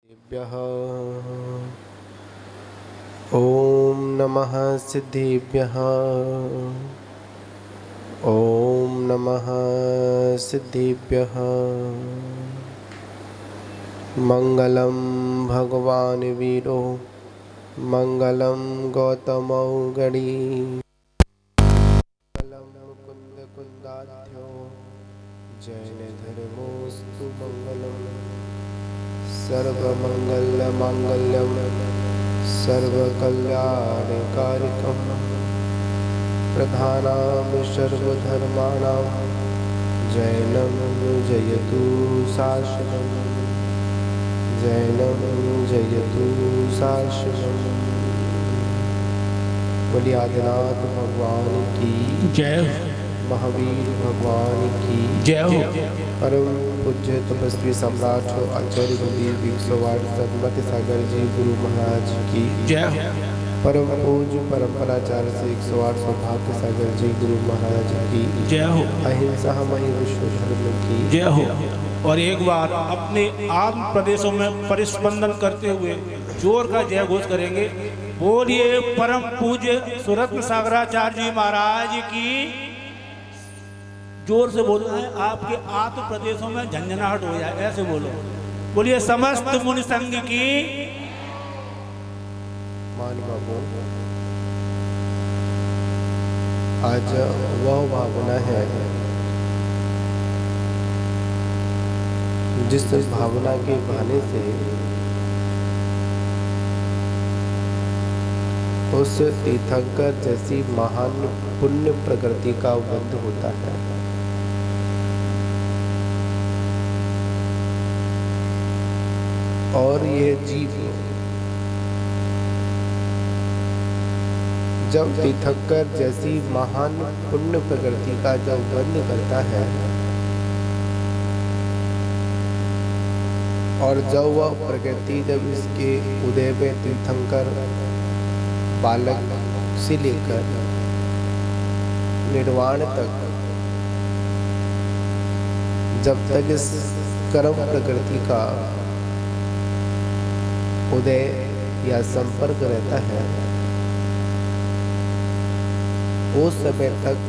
सिद्धेभ्यः ॐ नमः सिद्धेभ्यः ॐ नमः सिद्धेभ्यः मंगलम भगवान वीरो मंगलम गौतमौ गणी मंगलम मुकुंद कुंदाध्यो जैन धर्मोस्तु मंगलम सर्वमंगल मांगल्यम सर्वकल्याणकारिकम प्रधानां सर्वधर्माणां जैनं जयतु शासनम् जैनं जयतु शासनम्। बोलिए आदिनाथ भगवान की जय, महावीर भगवान की जय हो। परम पूज्य तपस्वी सम्राट आचार्य गुरुदेव 108 सदमति सागर जी गुरु महाराज की जय हो। परम पूज्य परंपराचार्य से 108 सौभाग्य सागर जी गुरु महाराज की जय हो। अहिंसा मही विश्व धर्म की जय हो। और एक बार अपने आत्म प्रदेशों में परिस्पंदन करते हुए जोर का जय घोष करेंगे। बोलिए परम पूज्य सुरत्न सागराचार्य जी महाराज की। जोर से बोलना है, आपके आत्म प्रदेशों में झंझनाहट हो जाए, ऐसे बोलो। बोलिए समस्त मुनि संघ की। मान बाबू, आज वह भावना है जिस भावना के बहाने से उस तीर्थंकर जैसी महान पुण्य प्रकृति का बंध होता है। और ये जीव जब तीर्थंकर जैसी महान पुण्य प्रकृति का जब बंध करता है और जब वह प्रकृति जब इसके उदय में तीर्थंकर बालक से लेकर निर्वाण तक जब तक इस कर्म प्रकृति का उदय या संपर्क रहता है उस समय तक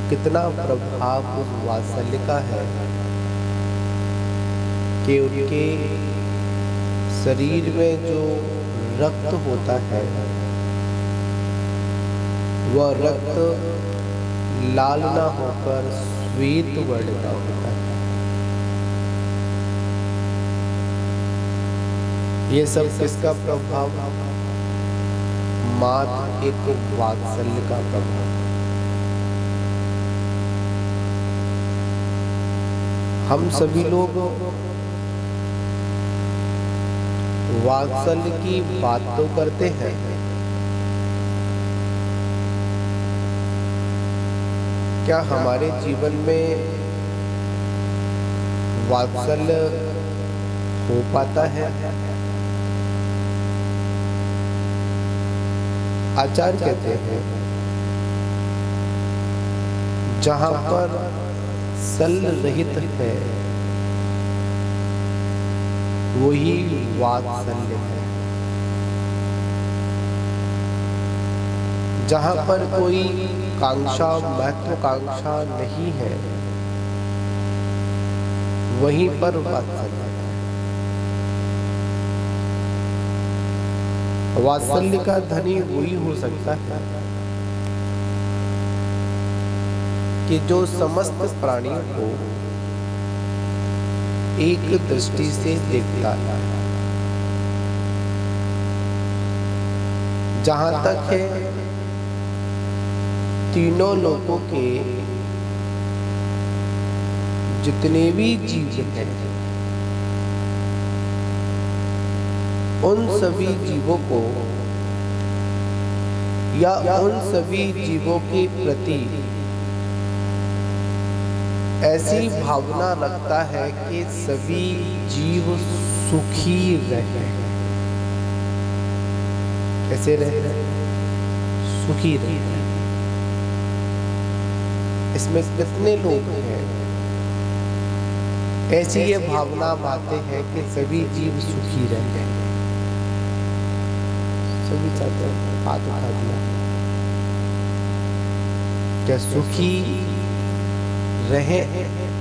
कितना प्रभाव उस वात्सल्य का है कि उनके शरीर में जो रक्त होता है वह रक्त लाल ना होकर श्वेत वर्ण का होता है। ये सब किसका प्रभाव? मात्र एक वात्सल्य का प्रभाव। हम सभी लोग वात्सल्य की बात तो करते हैं, क्या हमारे जीवन में वात्सल्य हो पाता है? आचार्य कहते हैं जहां पर सल रहित है वही वात्सल्य है। जहां पर कोई कांक्षा महत्वाकांक्षा नहीं है वहीं पर वात्सल्य है। वात्सल्य का धनी वही हो सकता है कि जो समस्त प्राणियों को एक दृष्टि से देखता है। जहां तक है तीनों लोगों के जितने भी जीव हैं उन सभी जीवों को या उन सभी जीवों के प्रति ऐसी भावना रखता है कि सभी जीव सुखी रहे। कैसे रहे? सुखी रहे। इसमें कितने लोग हैं ऐसी ये भावना बातें हैं कि सभी जीव सुखी रहते हैं। सभी चाहते हैं, हाथ उठा दिया। क्या सुखी रहे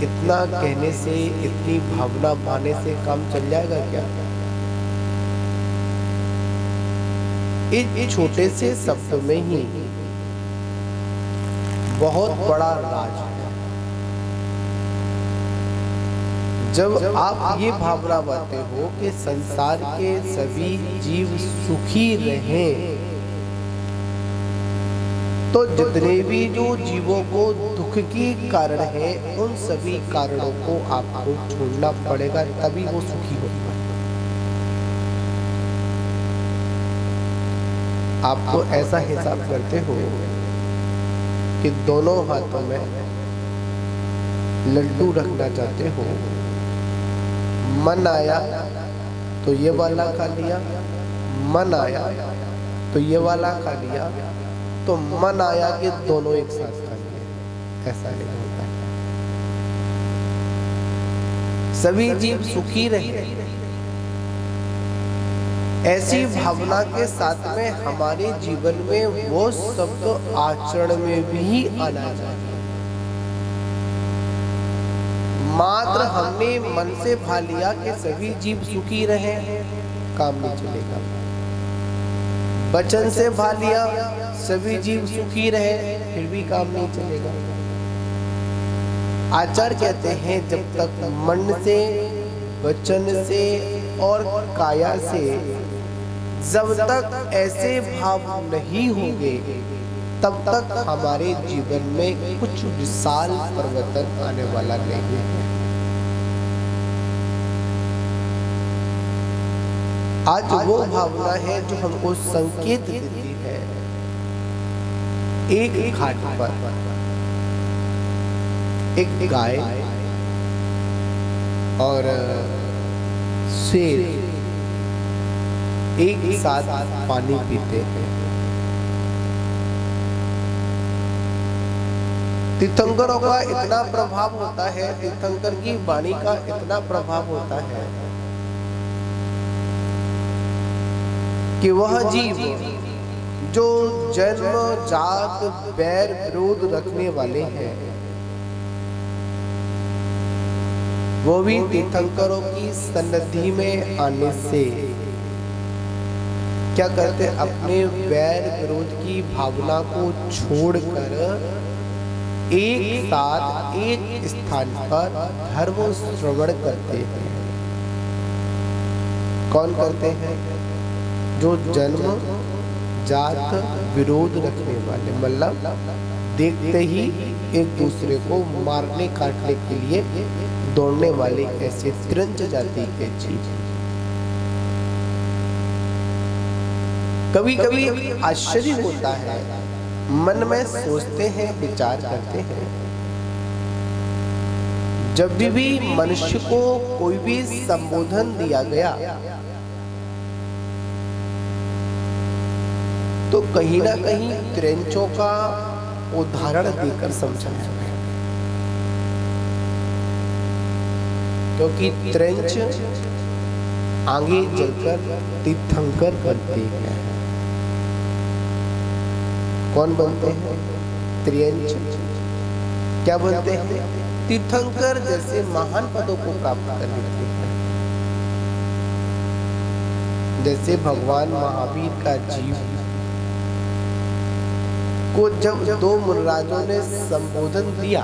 इतना कहने से, इतनी भावना माने से काम चल जाएगा क्या? इस छोटे से शब्द में ही बहुत बड़ा राज है। जब आप ये भावना बनाते हो कि संसार के सभी जीव सुखी रहें, तो जितने भी जो जीवों को दुख की कारण है, उन सभी कारणों को आपको छोड़ना पड़ेगा, तभी वो सुखी होगा। आपको ऐसा हिसाब करते हो कि दोनों हाथों में लड्डू रखना चाहते हो, मन आया तो ये वाला खा लिया, मन आया तो ये वाला खा लिया, तो मन आया कि दोनों एक साथ खा लिए। ऐसा नहीं होता है। सभी जीव सुखी रहे, ऐसी भावना के साथ में हमारे जीवन में वो शब्द आचरण में भी आना चाहिए। मात्र हमने मन से भा लिया कि सभी जीव सुखी रहे, काम नहीं चलेगा। वचन से भा लिया सभी जीव सुखी रहे, फिर भी काम नहीं चलेगा। आचार्य कहते हैं जब तक मन से, वचन से और काया से जब तक ऐसे भाव नहीं होंगे, तब तक हमारे जीवन में कुछ विशाल परिवर्तन आने वाला नहीं है। आज वो भावना है जो हमको संकेत देती है। एक घाट पर एक गाय और शेर एक साथ पानी पीते हैं। तीर्थंकरों का इतना प्रभाव होता है, तीर्थंकर की वाणी का इतना प्रभाव होता है कि वह जीव जो जन्म जात बैर विरोध रखने वाले हैं, वो भी तीर्थंकरों की सन्निधि में आने से क्या करते, अपने बैर विरोध की भावना को छोड़कर एक साथ एक स्थान पर धर्म श्रवण करते हैं। कौन करते हैं? जो जन्म जात विरोध रखने वाले, मतलब देखते ही एक दूसरे को मारने काटने के लिए दौड़ने वाले ऐसे त्रंच जाति के जीव। कभी कभी आश्चर्य होता है, मन में सोचते हैं, विचार करते हैं, जब भी मनुष्य को कोई भी संबोधन दिया गया तो कहीं ना कहीं त्रैंचों का उदाहरण देकर समझाया गया, क्योंकि त्रैंच आगे चलकर तीर्थंकर बनते हैं। कौन बनते हैं? त्रैंच। क्या बनते हैं? तीर्थंकर जैसे महान पदों को प्राप्त कर लेते हैं। जैसे भगवान महावीर का जीव को जब दो मुनिराजों ने संबोधन दिया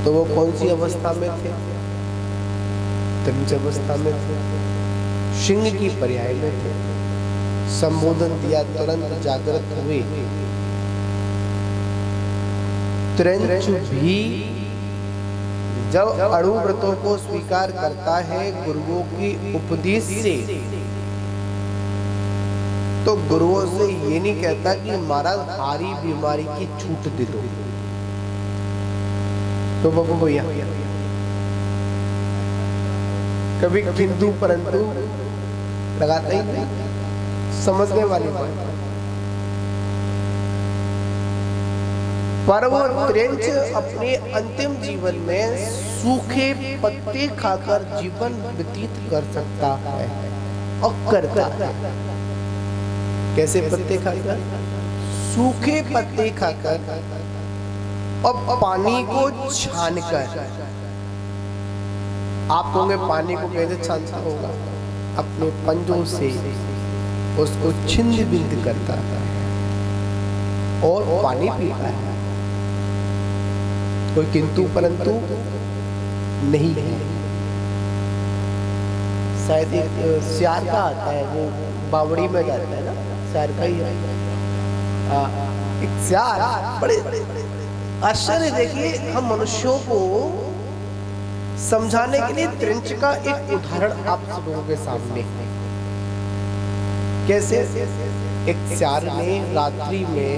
तो वो कौन सी अवस्था में थे? त्रैंच अवस्था में थे, सिंह की पर्याय में थे। संबोधन दिया, तुरंत जागृत हुए। त्रैंच भी जब अणु व्रतों को स्वीकार करता है गुरुओं की उपदेश से, तो गुरुओं से ये नहीं कहता कि महाराज हारी बीमारी की छूट दे दो, तो बाबू भैया कभी किंतु परंतु लगाता ही नहीं। समझने वाली बात, पर वो त्रिंच अपने अंतिम जीवन में सूखे पत्ते खाकर जीवन व्यतीत कर सकता है और करता है। कैसे पत्ते खाकर? सूखे पत्ते खाकर और पानी को छानकर। आप कहोगे पानी को कैसे छानता होगा? अपने पंजों से उसको छिंद बिंद करता है और पानी पीता है। कोई किंतु परंतु नहीं है। शायद एक सियार का आता है, वो बावड़ी में जाता है ना, सियार का ही है। एक सियार बड़े आश्चर्य। देखिए, हम मनुष्यों को समझाने के लिए त्रिंच का एक उदाहरण आप सब लोगों के सामने। कैसे? एक सियार ने रात्रि में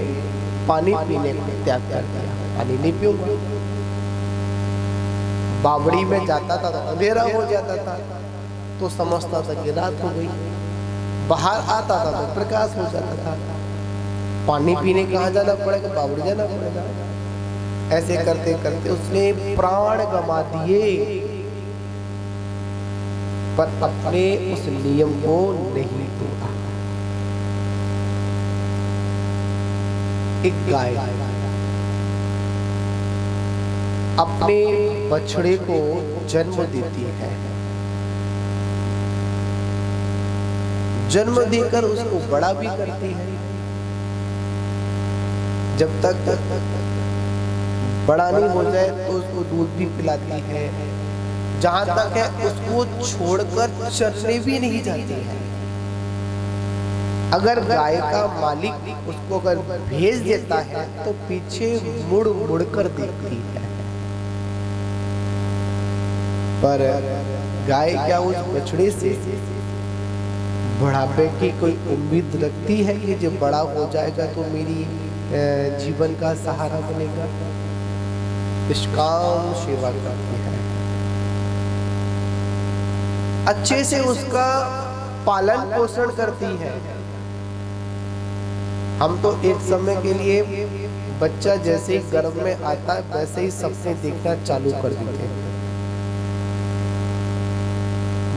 पानी पीने को त्याग कर दिया, पानी नहीं पीऊंगा। बावड़ी में जाता था तो अंधेरा हो जाता था, तो समझता था कि रात हो गई। बाहर आता था तो प्रकाश हो जाता था। पानी पीने कहाँ जाना पड़ेगा? बावड़ी जाना पड़ेगा। ऐसे करते करते उसने प्राण गंवा दिए, पर अपने उस नियम को नहीं तोड़ा। एक गाय अपने बछड़े को जन्म देती है। जन्म देकर उसको बड़ा भी करती है। जब तक बड़ा नहीं हो जाए तो उसको दूध भी पिलाती है। जहां तक है उसको छोड़कर चरने भी नहीं जाती है। अगर गाय का मालिक उसको अगर भेज देता है तो पीछे मुड़ मुड़ कर देखती है। पर गाय क्या उस बछड़े से बुढ़ापे की कोई उम्मीद रखती है कि जब बड़ा हो जाएगा तो मेरी जीवन का सहारा बनेगा? निष्काम सेवा करती है, अच्छे से उसका पालन पोषण करती है। हम तो एक समय के लिए बच्चा जैसे ही गर्भ में आता है वैसे ही सपने देखना चालू कर देते हैं।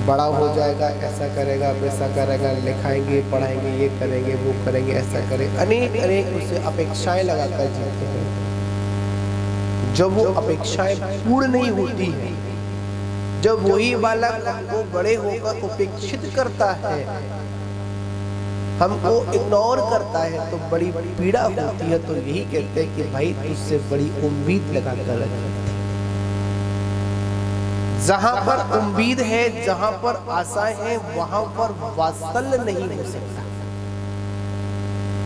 बड़ा हो जाएगा, ऐसा करेगा, वैसा करेगा, लिखाएंगे, पढ़ाएंगे, ये करेंगे, वो करेंगे, ऐसा करेंगे, अनेक अनेक उसे अपेक्षाएं लगाकर जीते हैं। जब वो अपेक्षाएं पूर्ण नहीं होती है, जब वही बालक हमको बड़े होकर उपेक्षित करता है, हमको इग्नोर करता है, तो बड़ी पीड़ा होती है। तो यही कहते हैं कि भाई तुझसे बड़ी उम्मीद लगाकर रख। जहां पर उम्मीद है, जहां पर आशाएं हैं, वहां पर वात्सल्य नहीं हो सकता।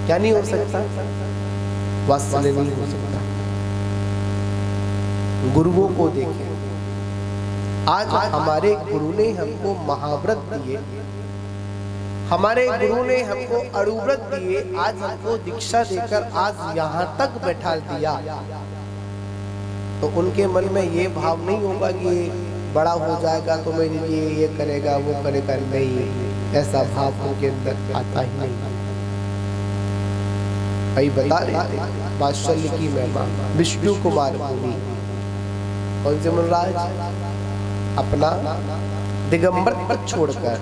क्या नहीं हो सकता? वात्सल्य नहीं हो सकता। गुरुओं को देखें, आज हमारे गुरु ने हमको महाव्रत दिए, हमारे गुरु ने हमको अणुव्रत दिए, आज हमको दीक्षा देकर आज यहाँ तक बैठा दिया। तो उनके मन में ये भाव नहीं होगा कि बड़ा हो जाएगा तो मेरे लिए ये करेगा, वो करेगा। नहीं, ऐसा भाव उनके अंदर आता ही नहीं। भाई बता रहे वात्सल्य की महिमा। विष्णु कुमार मुनि, कौन से मुनिराज? अपना दिगंबर पद छोड़कर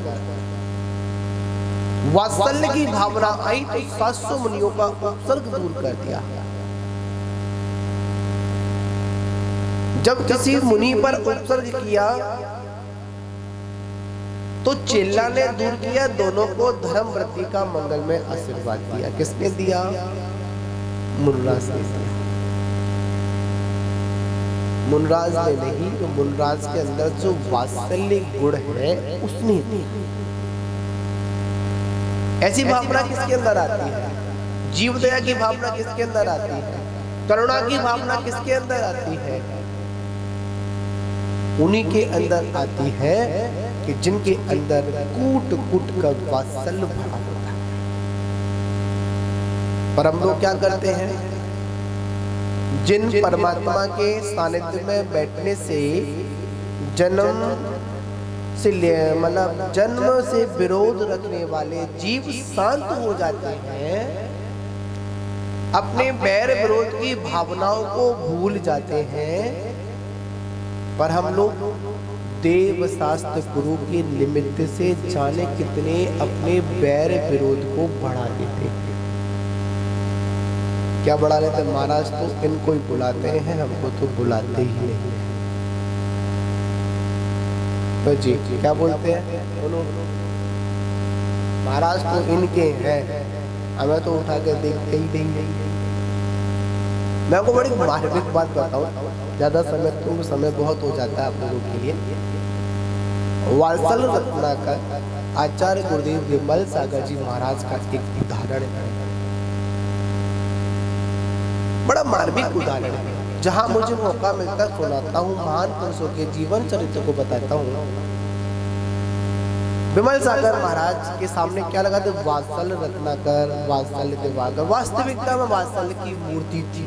वात्सल्य की भावना आई तो 700 मुनियों का उपसर्ग दूर कर दिया। जब किसी मुनि पर उपसर्ग किया तो चेला ने दूर किया, दोनों को धर्म वृद्धि का मंगल में आशीर्वाद दिया। किसने दिया? मुनिराज ने दिया। मुनिराज ने नहीं, तो मुनिराज के अंदर जो वात्सल्य गुण है उसने दिया। ऐसी भावना किसके अंदर आती है? जीव दया की भावना किसके अंदर आती है? करुणा की भावना किसके अंदर आती है? उन्हीं के अंदर आती है कि जिनके अंदर कूट कूट का वात्सल्य भरा होता है। पर हम लोग क्या करते हैं? जिन परमात्मा के सानिध्य में बैठने से जन्म से मतलब जन्म से विरोध रखने वाले जीव शांत हो जाते हैं, अपने बैर विरोध की भावनाओं को भूल जाते हैं, पर हम लोग देव शास्त्र गुरु के निमित्त से जाने कितने अपने बैर विरोध को बढ़ा देते हैं। क्या बढ़ा लेते? महाराज तो इनको ही बुलाते हैं, हमको तो बुलाते ही नहीं। तो जी क्या बोलते हैं? बोलो, महाराज तो इनके हैं, हमें तो उठा के देखते ही नहीं। मैं आपको बड़ी मार्मिक बात बताऊं, ज्यादा समय बहुत हो जाता है आप लोगों के लिए। वात्सल रत्नाकर आचार्य गुरुदेव विमल सागर जी महाराज का एक उदाहरण है, बड़ा मार्मिक उदाहरण है, जहां मुझे मौका मिलता सुनाता हूँ, महान पुरुषों के जीवन चरित्र को बताता हूँ। विमल सागर महाराज के सामने क्या लगा था? वात्सल रत्नाकर, वात्सल्य दिवाकर। वास्तविकता में वात्सल्य की मूर्ति थी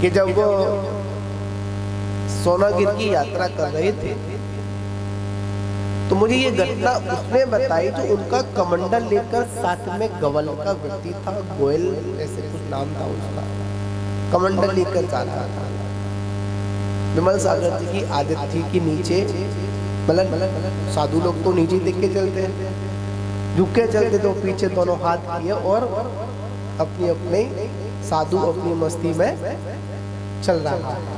कि जब वो सोनागिर की यात्रा कर रहे थे तो मुझे ये घटना उसने बताई जो उनका कमंडल लेकर साथ में गवल का व्यक्ति था, गोयल ऐसे कुछ नाम था उसका, कमंडल लेकर जा रहा था। विमल सागर जी की आदत थी कि नीचे मतलब साधु लोग तो नीचे देख के चलते हैं, झुक के चलते, तो पीछे दोनों हाथ किए और अपनी अपने साधु अपनी मस्ती में चल रहा है।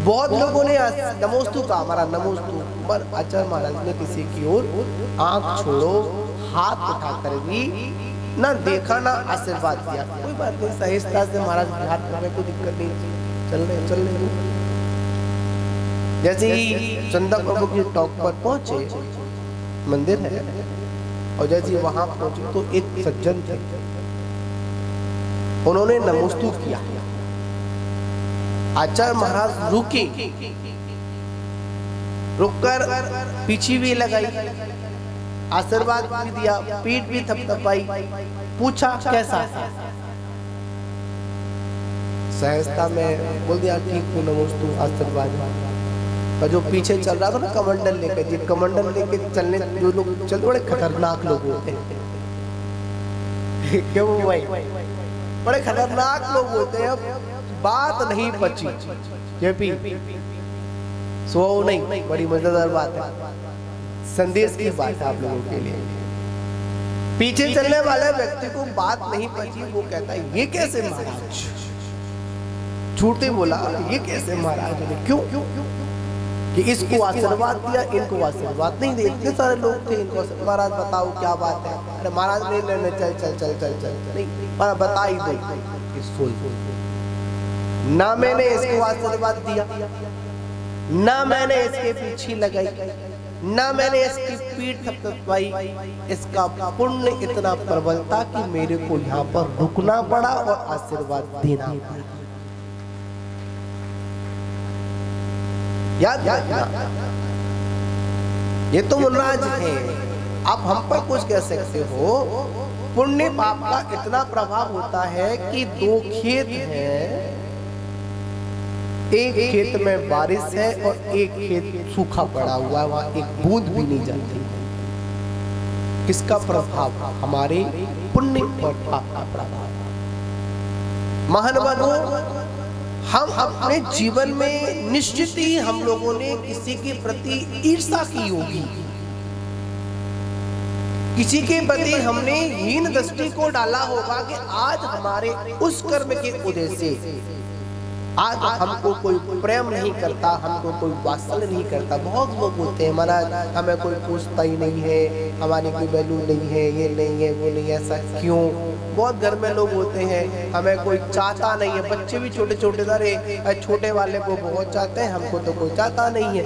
बहुत लोगों ने नमोस्तु का हमारा नमोस्तु, पर आचार्य महाराज ने किसी की ओर आंख छोड़ो, हाथ उठाकर भी ना देखा ना आशीर्वाद दिया। कोई बात नहीं, सहिष्णुता से महाराज हाथ करने कोई दिक्कत नहीं, चल रहे। जैसे ही चंदा प्रभु की टॉप पर पहुंचे, मंदिर है, और जैसे ही वहां पहुंचे तो एक सज्जन थे, उन्होंने नमोस्तु किया। आचार्य महाराज रुके, रुककर पीछे भी लगाई, आशीर्वाद भी दिया, पीठ भी थपथपाई, पूछा कैसा? सहजता में बोल दिया ठीक हूँ, नमोस्तु, आशीर्वाद। पर जो पीछे चल रहा था ना कमंडल लेकर, ये कमंडल लेकर चलने जो लोग चलते बड़े खतरनाक लोग होते हैं। क्यों भाई? बड़े खतरनाक लोग होते हैं। बात नहीं बची, जेपी सो नहीं, बड़ी मजेदार बात है, संदेश की बात है आप लोगों के लिए। पीछे चलने वाले व्यक्ति को बात नहीं बची, वो कहता है ये कैसे महाराज? झूठे बोला, ये कैसे महाराज ने? क्यों कि इसको आशीर्वाद दिया, इनको आशीर्वाद नहीं दिया। इतने सारे लोग थे, इनको महाराज बताओ क्या बात है? अरे महाराज नहीं लेने, चल चल चल चल चल नहीं, बता ही दो। ना मैंने इसको आशीर्वाद दिया, ना मैंने इसके पीछे लगाई, ना मैंने इसकी पीठ थपथपाई। इसका पुण्य इतना प्रबल था कि मेरे को यहाँ पर रुकना पड़ा और आशीर्वाद देना पड़ा। याद रखना, ये तो मुनराज है, आप हम पर कुछ कह सकते हो। पुण्य पाप का इतना प्रभाव होता है कि दो खेत हैं, एक खेत में बारिश है और एक खेत सूखा पड़ा हुआ है, वहां एक बूंद भी नहीं जाती। किसका प्रभाव? हमारे पुण्य और पाप का प्रभाव। महानुभावों, हम अपने जीवन में निश्चित ही हम लोगों ने किसी के प्रति ईर्ष्या की होगी, किसी के प्रति हमने हीन दृष्टि को डाला होगा कि आज हमारे उस कर्म के उदय से आज हमको कोई प्रेम नहीं करता, हमको कोई वात्सल्य नहीं करता। बहुत लोग होते हैं महाराज, हमें कोई पूछता ही नहीं है, हमारी कोई वैल्यू नहीं है, ये नहीं है, वो नहीं है। ऐसा क्यों? बहुत घर में लोग होते हैं, हमें कोई चाहता नहीं है। बच्चे भी छोटे छोटे सारे छोटे वाले को बहुत चाहते हैं, हमको तो कोई चाहता नहीं है।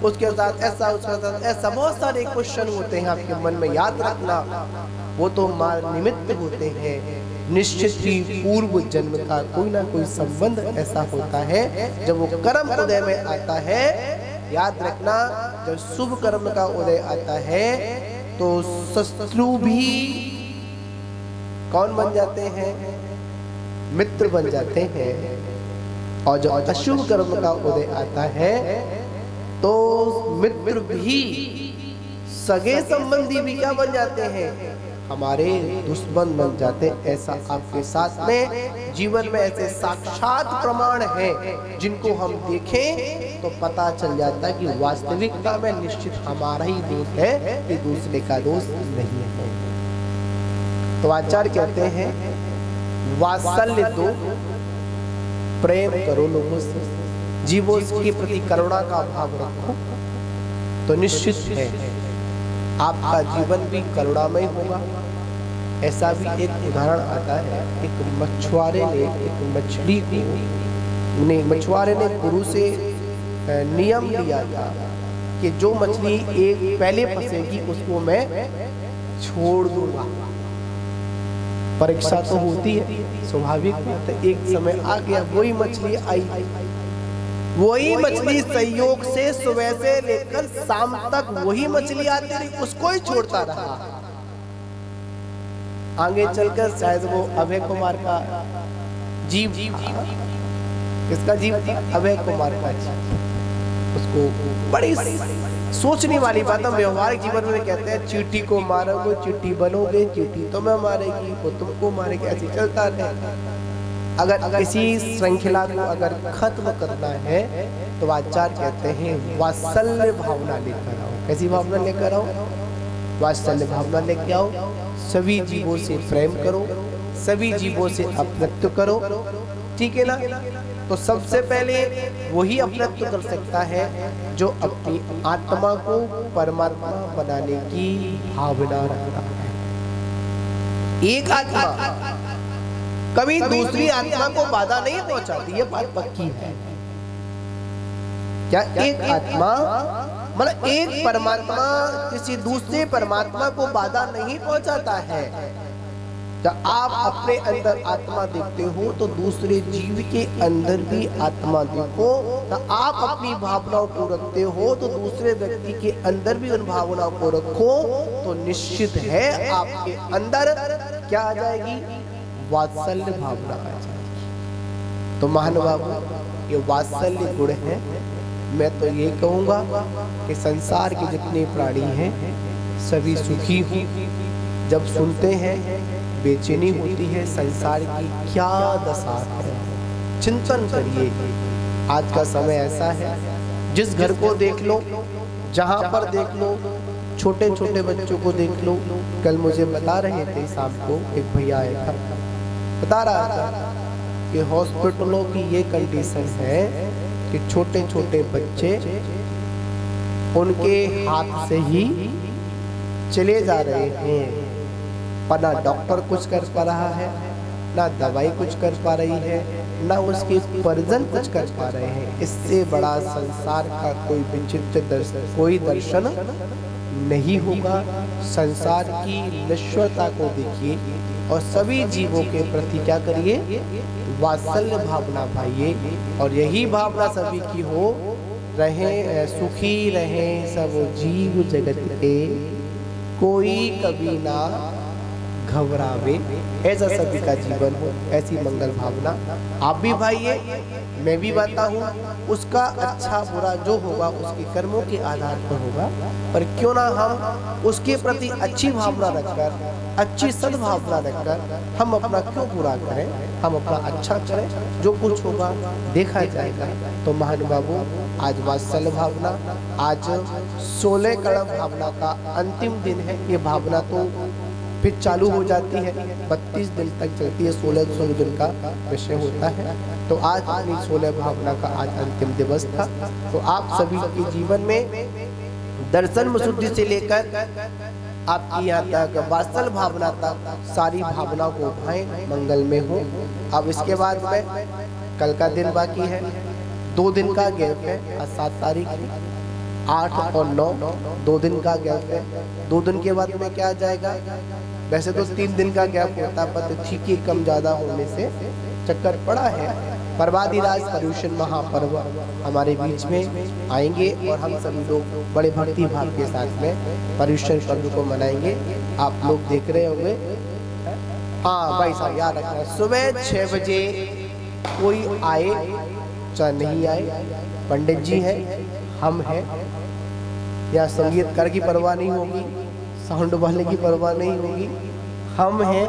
उसके साथ ऐसा, उसके साथ ऐसा, बहुत सारे क्वेश्चन होते हैं आपके मन में। याद रखना, वो तो निमित्त होते हैं। निश्चित ही पूर्व जन्म का कोई ना कोई संबंध ऐसा होता है जब वो कर्म उदय में आता है। याद रखना, जब शुभ कर्म का उदय आता है तो शत्रु भी कौन बन जाते हैं? मित्र बन जाते हैं। और जब अशुभ कर्म का उदय आता है तो मित्र भी, सगे संबंधी भी क्या बन जाते हैं? हमारे दुश्मन बन जाते। ऐसा आपके साथ में जीवन में ऐसे साक्षात प्रमाण हैं जिनको हम देखें तो पता चल जाता है कि वास्तविकता में निश्चित हमारा ही दोष है, कि दूसरे का दोष नहीं है। तो आचार्य कहते हैं वात्सल्य दो, प्रेम करो लोगों से, जीवों के प्रति करुणा का भाव रखो, तो निश्चित है आपका जीवन भी करुणामय होगा। ऐसा भी एक उदाहरण आता है, एक मछुआरे ने एक मछली को मछुआरे ने गुरु से नियम लिया था कि जो मछली एक पहले फंसेगी उसको मैं छोड़ दूंगा। परीक्षा तो होती है, स्वाभाविक बात है। एक समय आ गया, वही मछली आई, वही मछली संयोग से सुबह से लेकर शाम तक वही मछली आती रही, उसको ही छोड़ता रहा। आगे चलकर शायद वो अभय कुमार का जीव, किसका जीव? अभय कुमार का जीव। उसको बड़ी सोचने वाली बात हम व्यवहारिक जीवन में कहते हैं, चींटी को मारोगे चींटी बनोगे, चींटी तुम्हें मारेगी वो तुमको मारेगी, ऐसे चलता रहे। अगर किसी श्रृंखला को अगर खत्म करना है तो आचार्य कहते हैं वात्सल्य भावना लेकर आओ। कैसी भावना लेकर आओ? वात्सल्य भावना लेकर आओ। सभी जीवों से प्रेम करो, सभी जीवों से अपनत्व करो, ठीक है ना। तो सबसे पहले वही अपनत्व कर सकता है जो अपनी आत्मा को परमात्मा बनाने की भावना रखता है। एक आत्मा कभी दूसरी आत्मा को बाधा नहीं पहुंचाती, ये बात पक्की है। क्या एक आत्मा मतलब एक परमात्मा किसी दूसरे परमात्मा को बाधा नहीं पहुंचाता है। जब आप अपने अंदर आत्मा देखते हो तो दूसरे जीव के अंदर भी आत्मा देखो। तो आप अपनी भावनाओं को रखते हो तो दूसरे व्यक्ति के अंदर भी उन भावनाओं को रखो, तो निश्चित है आपके अंदर क्या आ जाएगी? वात्सल्य भावना आ जाएगी। तो महानुभाव, ये वात्सल्य गुण है। मैं तो ये कहूँगा कि संसार के जितने प्राणी हैं सभी सुखी हो। जब सुनते हैं बेचैनी होती है, संसार की क्या दशा है, चिंतन करिए। आज का समय ऐसा है, जिस घर को देख लो, जहाँ पर देख लो, छोटे छोटे बच्चों को देख लो। कल मुझे बता रहे थे, शाम को एक भैया आया था, बता रहा था कि हॉस्पिटलों की ये कंडीशन है कि छोटे छोटे बच्चे उनके हाथ से ही चले जा रहे हैं। पर ना डॉक्टर कुछ कर पा रहा है, ना दवाई कुछ कर पा रही है, ना उसके परिजन कुछ कर पा रहे हैं। इससे बड़ा संसार का कोई विचित्र कोई दर्शन नहीं होगा। संसार की नश्वरता को देखिए और सभी जीवों के प्रति क्या करिए? वात्सल्य भावना पाइए। और यही भावना सभी की हो, रहे सुखी रहे सब जीव जगत के, कोई कभी ना घबरावे, ऐसा सभी का जीवन हो, ऐसी मंगल भावना आप भी भाइये, मैं भी बताता हूँ। उसका अच्छा बुरा जो होगा उसके कर्मों के आधार पर होगा, पर क्यों ना हम उसके प्रति अच्छी भावना रखकर, अच्छी सद्भावना रखकर हम अपना क्यों बुरा करें, हम अपना अच्छा करें। जो कुछ होगा देखा जाएगा। तो महानुभावों, आज वात्सल्य भावना, आज 16 कड़म भावना का अंतिम दिन है। ये भावना तो फिर चालू हो जाती है, 32 दिन तक चलती है, 16 दिन का विषय होता है। तो आज अपनी 16 भावना का आज अंतिम दिवस था। तो आप सभी के जीवन में दर्शन शुद्धि से लेकर आपकी यहाँ तक वात्सल्य भावना तक सारी भावनाओं को उठाएं, मंगल में हो। अब इसके बाद में कल का दिन बाकी है, 2 दिन का गैप है। आज 7 तारीख है, 8 और 9 2 दिन का गैप है। 2 दिन के बाद में क्या आ जाएगा? वैसे तो 3 दिन का गैप होता, पर ठीक ही कम ज़्यादा होने से चक्कर पड़ा है। पर्वादिराज पर्युषण महापर्व हमारे बीच में आएंगे और हम सभी लोग बड़े भक्ति भाव के साथ में पर्युषण पर्व को मनाएंगे। आप लोग देख रहे होंगे। हाँ भाई साहब, याद रखना, सुबह 6 बजे कोई आए चाहे नहीं आए, पंडित जी हैं, हम हैं, या संगीतकार की परवाह नहीं होगी, साउंड वाले की परवाह नहीं होगी, हम हैं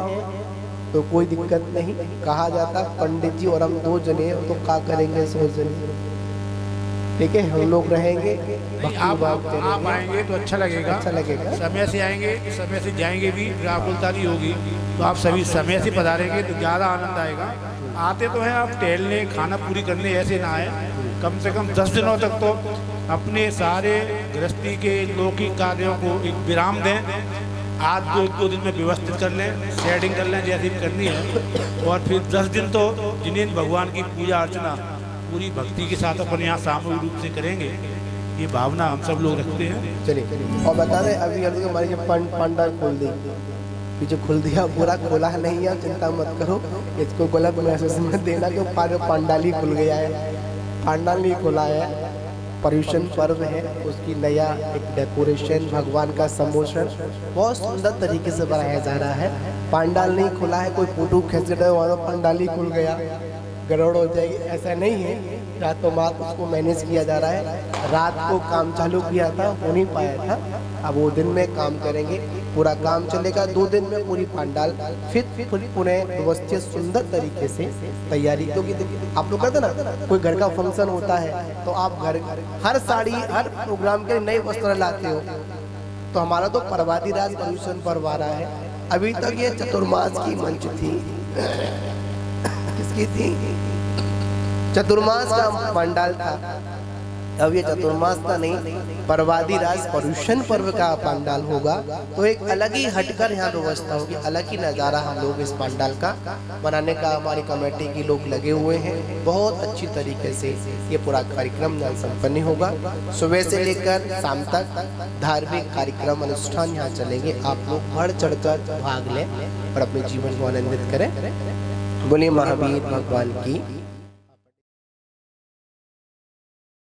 तो कोई दिक्कत नहीं। कहा जाता पंडित जी और हम 2 जने तो क्या करेंगे 100 जने। ठीक है, हम लोग रहेंगे, आप आएंगे तो अच्छा लगेगा, समय से आएंगे समय से जाएंगे भी, राकुलतारी होगी तो आप सभी समय से पधारेंगे तो ज़्यादा आनंद आएगा। आते तो हैं आप टहलने खाना पूरी करने, ऐसे ना आए। कम से कम 10 दिनों तक तो अपने सारे गृहस्थी के लौकिक कार्यों को एक विराम दें। आज 2 दिन में व्यवस्थित कर लें, सेटिंग कर लें जैसी करनी है, और फिर 10 दिन तो जिन्हें भगवान की पूजा अर्चना पूरी भक्ति के साथ अपन यहाँ सामूहिक रूप से करेंगे, ये भावना हम सब लोग रखते हैं। चलिए, और बता दें अभी हमारी पंडाल खोल दी, पीछे खुल दिया, पूरा खोला नहीं है, चिंता मत करो, इसको गलत मैसेज मत देना कि पंडाल ही खुल गया है। पंडाल नहीं खुला है, पर्युषण पर्व है, उसकी नया एक डेकोरेशन, भगवान का सम्मोहन बहुत सुंदर तरीके से बनाया जा रहा है। पंडाल नहीं खुला है, कोई फोटो खींच रहे हो पंडाल ही खुल गया, गड़बड़ हो जाएगी, ऐसा नहीं है। रातों रात उसको मैनेज किया जा रहा है। रात को काम चालू किया था, हो नहीं पाया था, अब वो दिन में काम करेंगे, पूरा काम चलेगा। 2 दिन में पूरी पंडाल फिर पुनः व्यवस्थित सुंदर तरीके से तैयारी। क्योंकि आप लोग कहते ना, कोई घर का फंक्शन होता है तो आप घर हर साड़ी हर प्रोग्राम के नए वस्त्र लाते हो, तो हमारा तो पर्वाधिराज पर्युषण पर्व आ रहा है। अभी तक ये चतुर्मास की मंच थी, किसकी थी? चतुर्मास का पंडाल था। अब ये चतुर्मास का नहीं, पर्वाधिराज पर्युषण पर्व का पंडाल होगा, तो एक अलग ही हटकर यहाँ व्यवस्था होगी, अलग ही नज़ारा हम लोग इस पंडाल का बनाने का हमारी कमेटी के लोग लगे हुए हैं। बहुत अच्छी तरीके से ये पूरा कार्यक्रम संपन्न होगा। सुबह से लेकर शाम तक धार्मिक कार्यक्रम अनुष्ठान यहाँ चलेंगे। आप लोग बढ़ चढ़कर भाग लें और अपने जीवन को आनंदित करें। बोलिए महावीर भगवान की